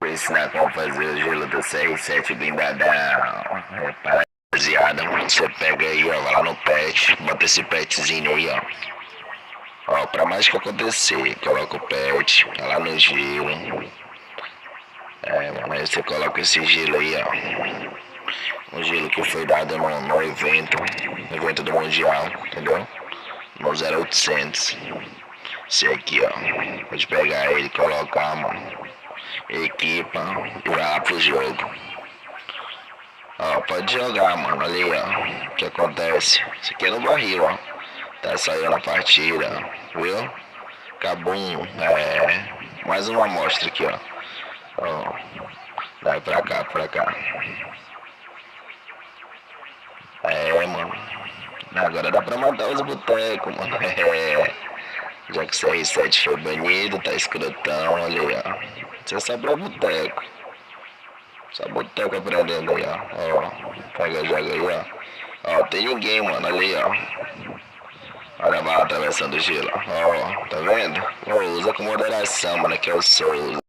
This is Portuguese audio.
Vou ensinar como fazer o gelo do CR7 blindadão. Rapaziada, você pega aí, ó, vai lá no pet, bota esse petzinho aí, ó. Ó, pra mais que acontecer, coloca o pet, vai lá no gelo. Mano, aí você coloca esse gelo aí, ó. Um gelo que foi dado no evento do Mundial, entendeu? No 0800. Esse aqui, ó. Pode pegar ele, colocar, mano. Equipa e vai lá pro jogo. Ó, pode jogar, mano. Ali, ó. O que acontece? Isso aqui é no barril, ó. Tá saindo a partida, viu? Acabou mais uma amostra aqui, ó. Ó. Vai pra cá, pra cá. Mano. Agora dá pra matar os botecos, mano. Já que o CR7 foi banido, tá escrotão, olha aí, ó. Isso é só pra boteco. Só boteco aprendendo aí, ó. Ó, pega, joga aí, ó. Ó, tem ninguém, mano, ali, ó. Olha lá, atravessando o gelo, ó. Tá vendo? Ó, usa com moderação, mano, que é o Souza.